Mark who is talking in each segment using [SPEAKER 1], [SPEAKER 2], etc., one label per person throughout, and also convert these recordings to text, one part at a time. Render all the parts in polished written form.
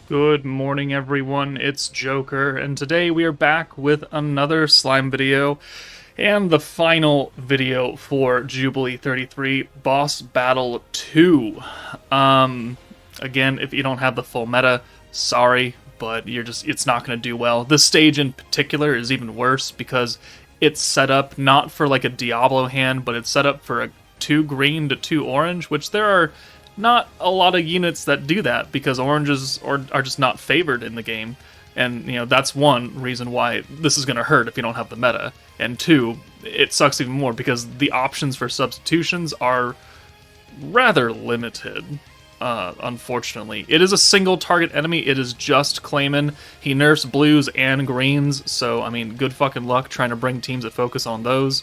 [SPEAKER 1] Good morning, everyone. It's Joker, and today we are back with another slime video and the final video for Jubilee 33 Boss Battle 2. Again, if you don't have the full meta, sorry, but it's not going to do well. This stage in particular is even worse because it's set up not for like a Diablo hand, but it's set up for a 2 green to 2 orange, which there are not a lot of units that do that because oranges are just not favored in the game. And, that's one reason why this is going to hurt if you don't have the meta. And two, it sucks even more because the options for substitutions are rather limited, unfortunately. It is a single target enemy. It is just Clayman. He nerfs blues and greens, so, good fucking luck trying to bring teams that focus on those.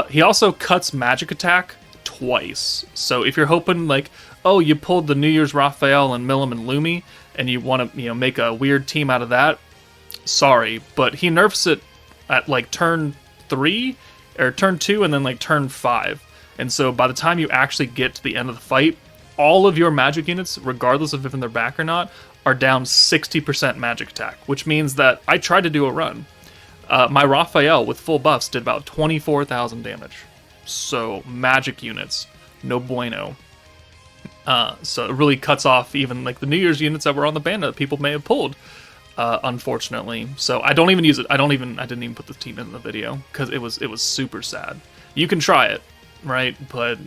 [SPEAKER 1] He also cuts magic attack twice. So if you're hoping, like, oh, you pulled the New Year's Raphael and Milim and Lumi, and you want to, make a weird team out of that, sorry, but he nerfs it at, like, turn 3, or turn 2, and then, like, turn 5. And so by the time you actually get to the end of the fight, all of your magic units, regardless of if in their back or not, are down 60% magic attack, which means that I tried to do a run. My Raphael with full buffs did about 24,000 damage. So, magic units, no bueno. So it really cuts off even like the New Year's units that were on the ban that people may have pulled, unfortunately. So I don't even use it. I didn't even put the team in the video because it was super sad. You can try it, right? But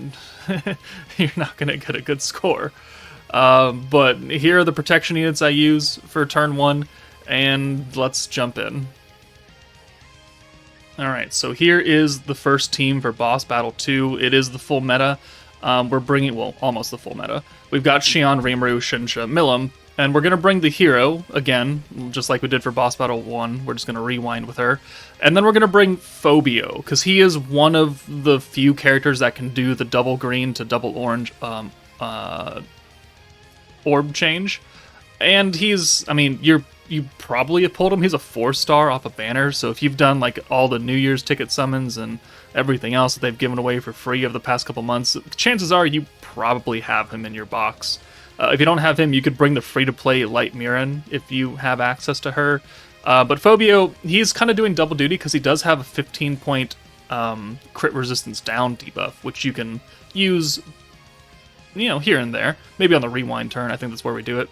[SPEAKER 1] you're not gonna get a good score. But here are the protection units I use for turn 1, and let's jump in. Alright, so here is the first team for Boss Battle 2. It is the full meta. We're bringing, well, almost the full meta. We've got Xion, Rimuru, Shinsha, Milim, and we're going to bring the hero, again, just like we did for Boss Battle 1. We're just going to rewind with her. And then we're going to bring Phobio, because he is one of the few characters that can do the double green to double orange orb change. And he's, you probably have pulled him. He's a 4-star off a banner, so if you've done like all the New Year's ticket summons and everything else that they've given away for free over the past couple months, chances are you probably have him in your box. If you don't have him, you could bring the free-to-play Light Mirren if you have access to her. But Phobio, he's kind of doing double duty because he does have a 15-point crit resistance down debuff, which you can use, here and there. Maybe on the rewind turn, I think that's where we do it.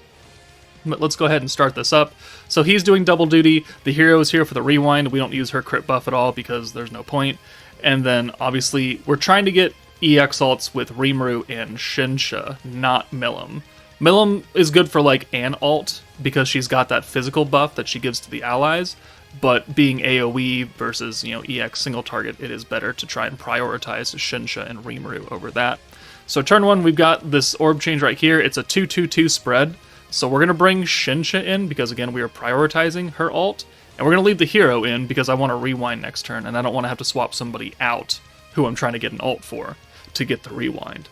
[SPEAKER 1] But let's go ahead and start this up. So he's doing double duty. The hero is here for the rewind. We don't use her crit buff at all because there's no point. And then, obviously, we're trying to get EX alts with Rimuru and Shinsha, not Milim. Milim is good for, like, an alt because she's got that physical buff that she gives to the allies. But being AoE versus, EX single target, it is better to try and prioritize Shinsha and Rimuru over that. So turn 1, we've got this orb change right here. It's a 2-2-2 spread. So we're going to bring Shinsha in because, again, we are prioritizing her ult. And we're going to leave the hero in because I want to rewind next turn, and I don't want to have to swap somebody out who I'm trying to get an ult for to get the rewind.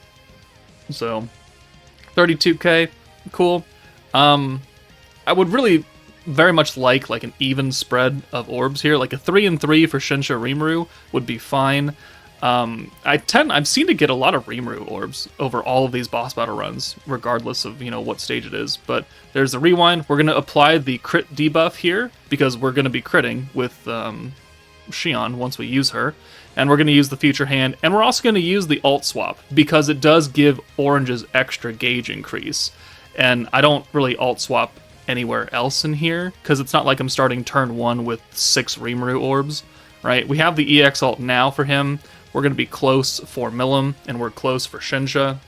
[SPEAKER 1] So, 32k, cool. I would really very much like an even spread of orbs here. Like a 3 and 3 for Shinsha Rimuru would be fine. I've seen to get a lot of Rimuru orbs over all of these boss battle runs, regardless of, what stage it is. But there's the rewind. We're going to apply the crit debuff here, because we're going to be critting with Xion once we use her. And we're going to use the future hand, and we're also going to use the alt swap, because it does give oranges extra gauge increase. And I don't really alt swap anywhere else in here, because it's not like I'm starting turn 1 with 6 Rimuru orbs, right? We have the EX alt now for him. We're going to be close for Milim, and we're close for Shinsha.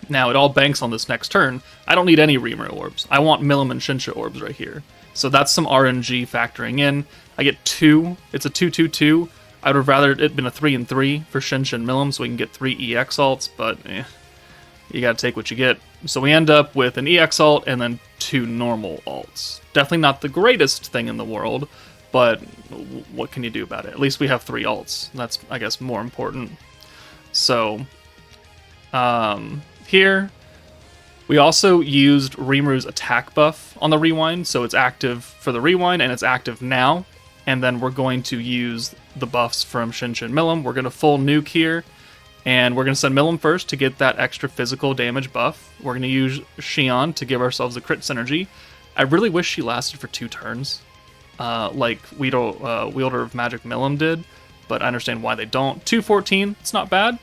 [SPEAKER 1] Now, it all banks on this next turn. I don't need any Rimuru orbs. I want Milim and Shinsha orbs right here. So that's some RNG factoring in. I get 2. It's a 2-2-2. I would have rather it been a 3 and 3 for Shinsha and Milim so we can get 3 EX alts, but you gotta take what you get. So we end up with an EX alt and then 2 normal alts. Definitely not the greatest thing in the world, but what can you do about it? At least we have 3 alts. That's, I guess, more important. So, here, we also used Rimuru's attack buff on the rewind, so it's active for the rewind, and it's active now. And then we're going to use the buffs from Shinsha and Milim. We're going to full nuke here, And we're going to send Milim first to get that extra physical damage buff. We're going to use Shion to give ourselves a crit synergy. I really wish she lasted for 2 turns, like Wielder of Magic Milim did, but I understand why they don't. 214, it's not bad.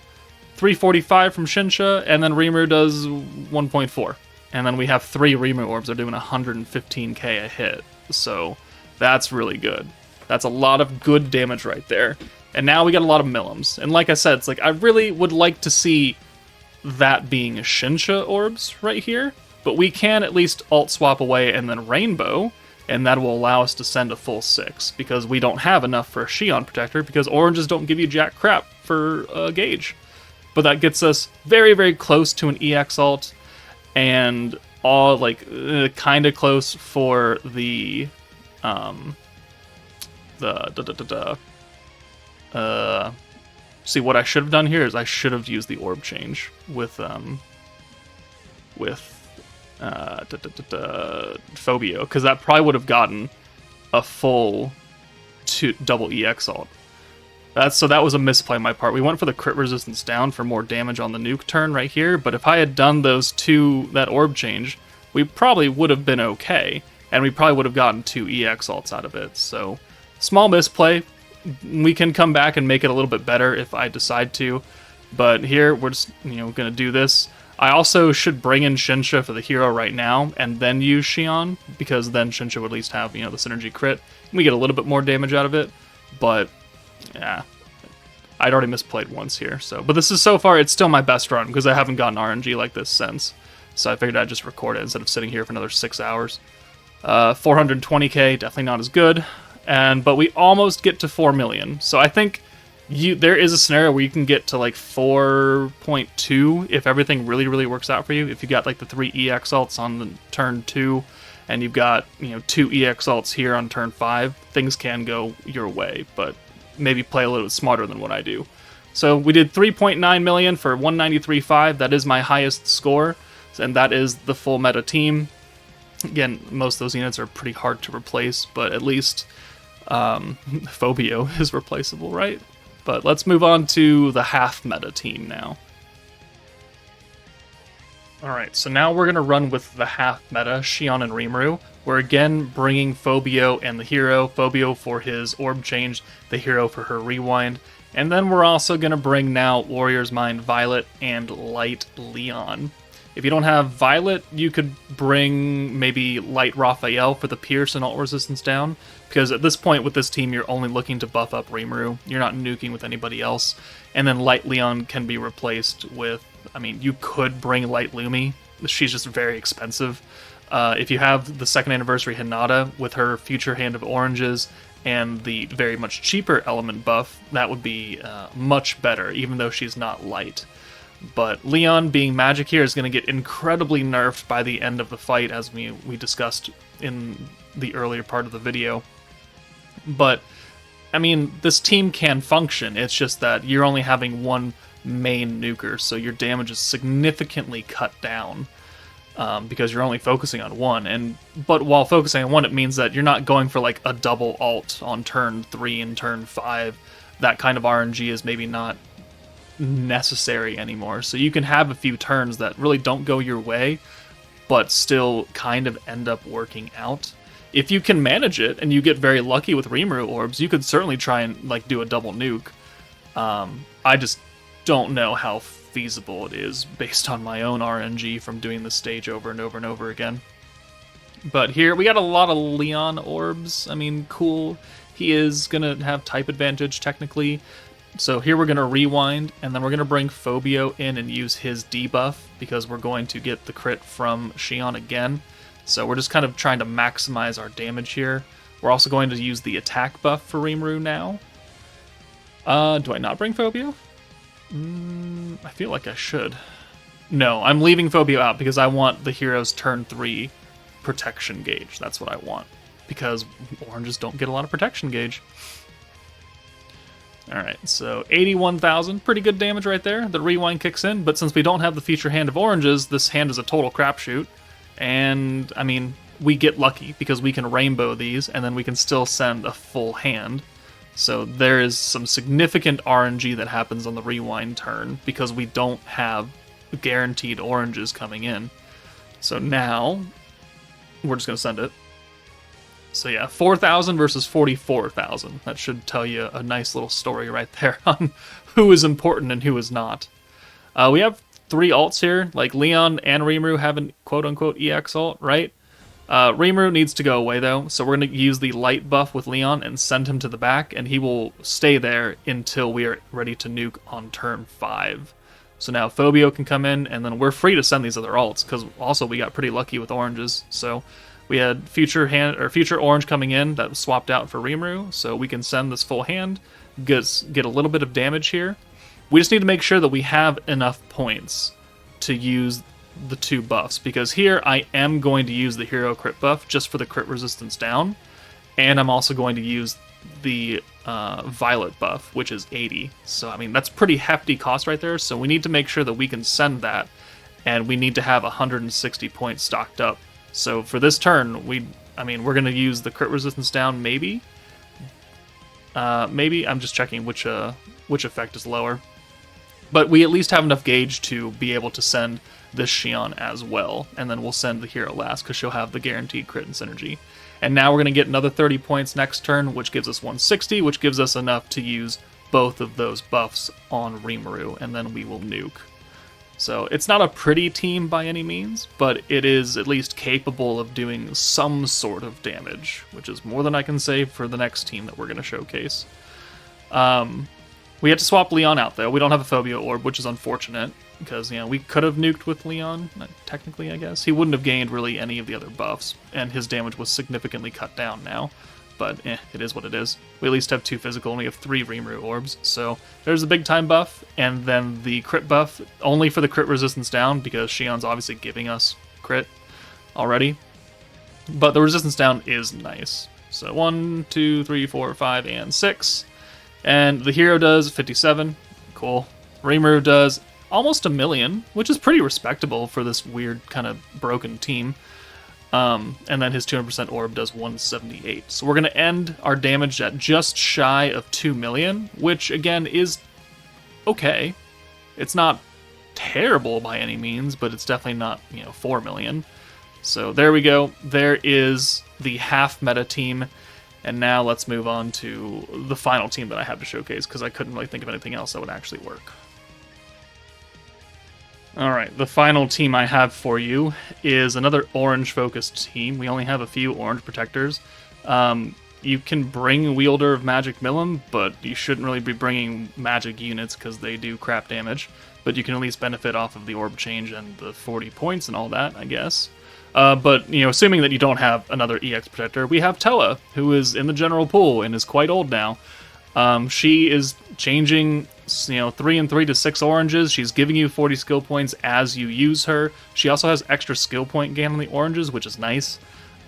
[SPEAKER 1] 345 from Shinsha, and then Rimuru does 1.4. And then we have 3 Rimuru orbs. They're doing 115k a hit, so that's really good. That's a lot of good damage right there. And now we got a lot of Milims. And like I said, it's like I really would like to see that being Shinsha orbs right here, but we can at least alt swap away and then Rainbow, and that will allow us to send a full 6, because we don't have enough for a Shion Protector, because oranges don't give you jack crap for gauge. But that gets us very, very close to an EX alt, and all like kind of close for the see, what I should have done here is I should have used the orb change with Phobio, because that probably would have gotten a full double EX alt. So that was a misplay on my part. We went for the crit resistance down for more damage on the nuke turn right here, but if I had done that orb change, we probably would have been okay, and we probably would have gotten 2 EX alts out of it. So, small misplay. We can come back and make it a little bit better if I decide to, but here we're just, gonna do this. I also should bring in Shinsha for the hero right now, and then use Shion, because then Shinsha would at least have, the synergy crit. We get a little bit more damage out of it, but yeah, I'd already misplayed once here. But this is, so far, it's still my best run, because I haven't gotten RNG like this since. So I figured I'd just record it instead of sitting here for another 6 hours. 420k, definitely not as good. But we almost get to 4 million. So I think there is a scenario where you can get to like 4.2 if everything really, really works out for you. If you got like the 3 EX alts on the turn 2, and you've got 2 EX alts here on turn 5, things can go your way, but maybe play a little bit smarter than what I do. So we did 3.9 million for 193.5. That is my highest score, and that is the full meta team. Again, most of those units are pretty hard to replace, but at least Phobio is replaceable, right? But let's move on to the half meta team now. Alright, so now we're going to run with the half meta, Shion and Rimuru. We're again bringing Phobio and the hero, Phobio for his orb change, the hero for her rewind, and then we're also going to bring now Warrior's Mind Violet and Light Leon. If you don't have Violet, you could bring maybe Light Raphael for the Pierce and alt resistance down, because at this point with this team, you're only looking to buff up Rimuru. You're not nuking with anybody else. And then Light Leon can be replaced with, you could bring Light Lumi. She's just very expensive. If you have the 2nd anniversary Hinata with her future Hand of Oranges and the very much cheaper element buff, that would be much better, even though she's not light. But Leon, being magic here, is going to get incredibly nerfed by the end of the fight, as we discussed in the earlier part of the video. But, this team can function. It's just that you're only having one main nuker, so your damage is significantly cut down, because you're only focusing on one. But while focusing on one, it means that you're not going for like a double alt on turn 3 and turn 5. That kind of RNG is maybe not necessary anymore, so you can have a few turns that really don't go your way but still kind of end up working out. If you can manage it and you get very lucky with Rimuru orbs, you could certainly try and like do a double nuke. I just don't know how feasible it is based on my own RNG from doing this stage over and over and over again. But here we got a lot of Leon orbs. Cool. He is gonna have type advantage technically. So here we're going to rewind, and then we're going to bring Phobio in and use his debuff, because we're going to get the crit from Shion again. So we're just kind of trying to maximize our damage here. We're also going to use the attack buff for Rimuru now. Do I not bring Phobio? I feel like I should. No, I'm leaving Phobio out because I want the hero's turn 3 protection gauge. That's what I want, because oranges don't get a lot of protection gauge. Alright, so 81,000, pretty good damage right there. The rewind kicks in, but since we don't have the feature Hand of Oranges, this hand is a total crapshoot. And, we get lucky, because we can rainbow these, and then we can still send a full hand So there is some significant RNG that happens on the rewind turn because we don't have guaranteed oranges coming in. So now we're just going to send it. So yeah, 4,000 versus 44,000. That should tell you a nice little story right there on who is important and who is not. We have 3 alts here, like Leon and Rimuru have an quote-unquote EX ult, right? Rimuru needs to go away though, so we're going to use the light buff with Leon and send him to the back, and he will stay there until we are ready to nuke on turn 5. So now Phobio can come in, and then we're free to send these other alts, because also we got pretty lucky with oranges. So we had future orange coming in that was swapped out for Rimuru, so we can send this full hand, get a little bit of damage here. We just need to make sure that we have enough points to use the 2 buffs, because here I am going to use the hero crit buff just for the crit resistance down, and I'm also going to use the violet buff, which is 80. So I mean, that's pretty hefty cost right there, so we need to make sure that we can send that, and we need to have 160 points stocked up. So for this turn, we're going to use the crit resistance down, maybe I'm just checking which effect is lower, but we at least have enough gauge to be able to send this Shion as well, and then we'll send the hero last because she'll have the guaranteed crit and synergy. And now we're going to get another 30 points next turn, which gives us 160, which gives us enough to use both of those buffs on Rimuru, and then we will nuke. So it's not a pretty team by any means, but it is at least capable of doing some sort of damage, which is more than I can say for the next team that we're going to showcase. We had to swap Leon out, though. We don't have a Phobia Orb, which is unfortunate, because, we could have nuked with Leon, technically, I guess. He wouldn't have gained really any of the other buffs, and his damage was significantly cut down now. But, it is what it is. We at least have 2 physical, and we have 3 Rimuru Orbs, so there's a big time buff, and then the crit buff, only for the crit resistance down, because Shion's obviously giving us crit already. But the resistance down is nice. So 1, 2, 3, 4, 5, and 6. And the hero does 57. Cool. Rimuru does almost 1 million, which is pretty respectable for this weird kind of broken team. And then his 200% orb does 178. So we're going to end our damage at just shy of 2 million, which again is okay. It's not terrible by any means, but it's definitely not, 4 million. So there we go. There is the half meta team. And now let's move on to the final team that I have to showcase, because I couldn't really think of anything else that would actually work. Alright, the final team I have for you is another orange-focused team. We only have a few orange protectors. You can bring Wielder of Magic Milim, but you shouldn't really be bringing magic units because they do crap damage. But you can at least benefit off of the orb change and the 40 points and all that, I guess. But, assuming that you don't have another EX protector, we have Towa, who is in the general pool and is quite old now. She is changing, 3 and 3 to 6 oranges. She's giving you 40 skill points as you use her. She also has extra skill point gain on the oranges, which is nice.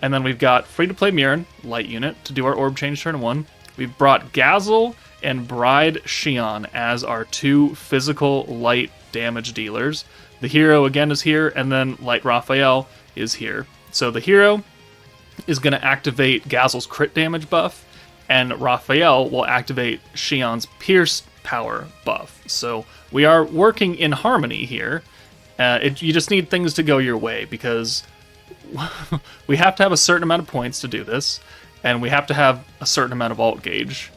[SPEAKER 1] And then we've got free-to-play Mirren, light unit, to do our orb change turn 1. We've brought Gazel and Bride Shion as our 2 physical light damage dealers. The hero again is here, and then Light Raphael is here. So the hero is going to activate Gazel's crit damage buff, and Raphael will activate Shion's pierce power buff. So we are working in harmony here. You just need things to go your way, because we have to have a certain amount of points to do this, and we have to have a certain amount of alt gauge,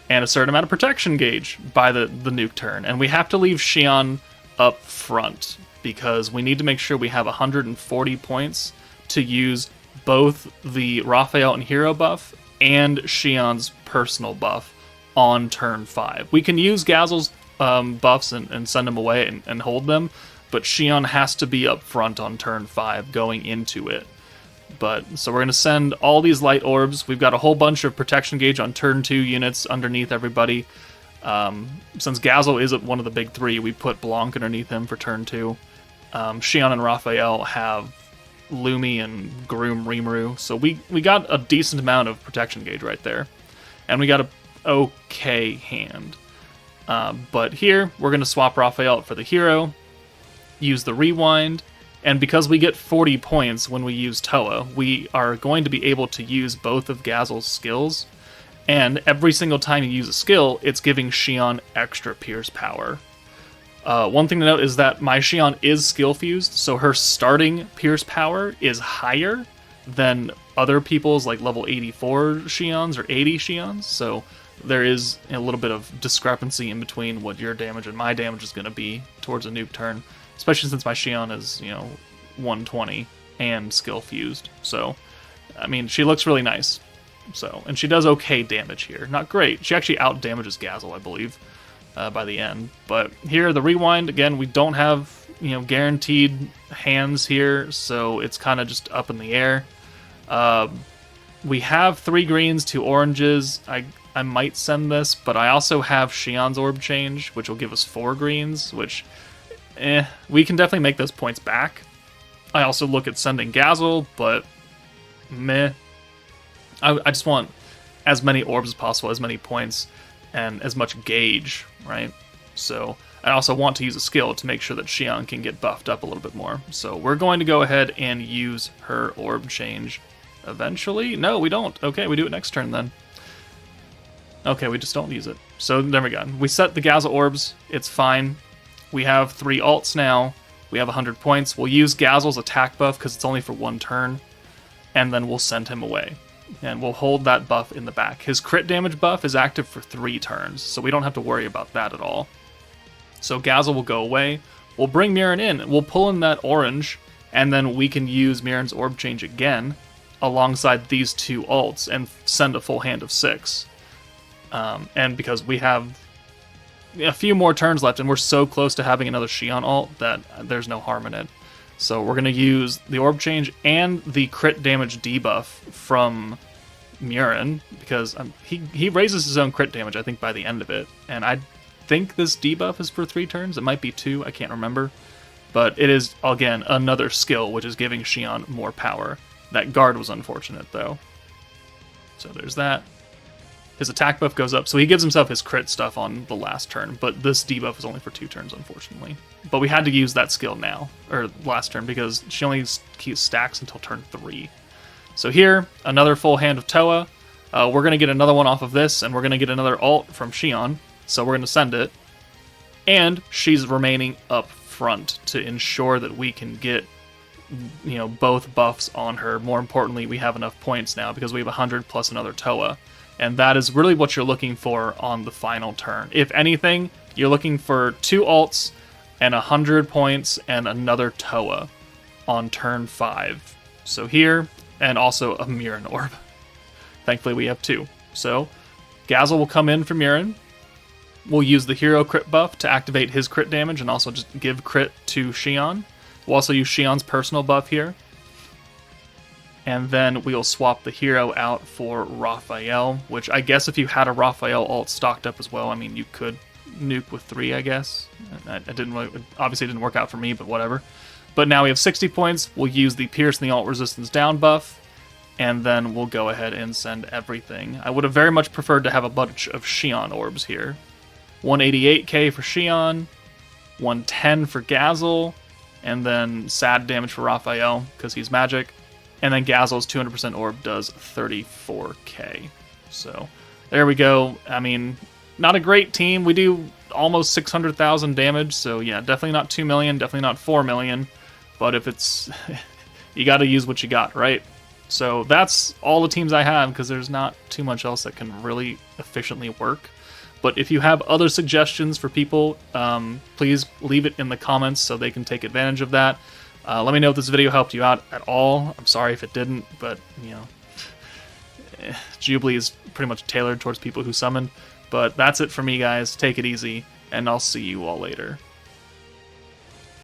[SPEAKER 1] and a certain amount of protection gauge by the nuke turn, and we have to leave Shion up front, because we need to make sure we have 140 points to use both the Raphael and hero buff and Shion's personal buff on turn 5. We can use Gazel's buffs and send them away and hold them, but Shion has to be up front on turn 5 going into it. So we're going to send all these light orbs. We've got a whole bunch of protection gauge on turn 2 units underneath everybody. Since Gazel is one of the big 3, we put Blanc underneath him for turn 2. Shion and Raphael have Lumi and Groom Rimuru, so we got a decent amount of protection gauge right there. And we got a okay hand. But here, we're going to swap Raphael out for the hero, use the rewind, and because we get 40 points when we use Towa, we are going to be able to use both of Gazel's skills, And every single time you use a skill, it's giving Shion extra pierce power. One thing to note is that my Shion is skill fused, so her starting pierce power is higher than other people's like level 84 Shions or 80 Shions, so there is a little bit of discrepancy in between what your damage and my damage is going to be towards a nuke turn, especially since my Shion is, 120 and skill fused. So, I mean, she looks really nice. So, and she does okay damage here. Not great. She actually out damages Gazel, I believe, by the end. But here, the rewind, again, we don't have, guaranteed hands here, so it's kind of just up in the air. We have 3 greens, 2 oranges. I might send this, but I also have Shion's orb change, which will give us 4 greens, which, we can definitely make those points back. I also look at sending Gazel, but meh. I just want as many orbs as possible, as many points, and as much gauge, right? So I also want to use a skill to make sure that Shion can get buffed up a little bit more. So we're going to go ahead and use her orb change eventually. No, we don't. Okay, we do it next turn then. Okay, we just don't use it. So there we go. We set the Gazel orbs. It's fine. We have 3 alts now. We have 100 points. We'll use Gazel's attack buff because it's only for 1 turn. And then we'll send him away. And we'll hold that buff in the back. His crit damage buff is active for 3 turns, so we don't have to worry about that at all. So Gazel will go away. We'll bring Mirren in. We'll pull in that orange, and then we can use Mirren's orb change again alongside these 2 alts and send a full hand of 6. And because we have a few more turns left, and we're so close to having another Shion alt that there's no harm in it. So we're going to use the orb change and the crit damage debuff from Mirren, because he raises his own crit damage, I think, by the end of it. And I think this debuff is for 3 turns. It might be 2, I can't remember. But it is, again, another skill, which is giving Shion more power. That guard was unfortunate, though. So there's that. His attack buff goes up, so he gives himself his crit stuff on the last turn, but this debuff is only for 2 turns, unfortunately. But we had to use that skill now, or last turn, because she only stacks until turn 3. So here, another full hand of Towa. We're going to get another one off of this, and we're going to get another ult from Shion, so we're going to send it. And she's remaining up front to ensure that we can get, both buffs on her. More importantly, we have enough points now, because we have 100 plus another Towa. And that is really what you're looking for on the final turn. If anything, you're looking for 2 alts and 100 points and another Towa on turn 5. So here, and also a Mirren orb. Thankfully, we have 2. So Gazel will come in for Mirren. We'll use the hero crit buff to activate his crit damage and also just give crit to Shion. We'll also use Shion's personal buff here. And then we'll swap the hero out for Raphael, which I guess if you had a Raphael ult stocked up as well, I mean, you could nuke with 3, I guess. Obviously it didn't work out for me, but whatever. But now we have 60 points. We'll use the Pierce and the ult resistance down buff, and then we'll go ahead and send everything. I would have very much preferred to have a bunch of Shion orbs here. 188k for Shion, 110 for Gazel, and then sad damage for Raphael, because he's magic. And then Gazel's 200% orb does 34k. So there we go. I mean, not a great team. We do almost 600,000 damage. So yeah, definitely not 2 million, definitely not 4 million. But if it's, you got to use what you got, right? So that's all the teams I have, because there's not too much else that can really efficiently work. But if you have other suggestions for people, please leave it in the comments so they can take advantage of that. Let me know if this video helped you out at all. I'm sorry if it didn't, but, JUBILEE is pretty much tailored towards people who summoned. But that's it for me, guys. Take it easy, and I'll see you all later.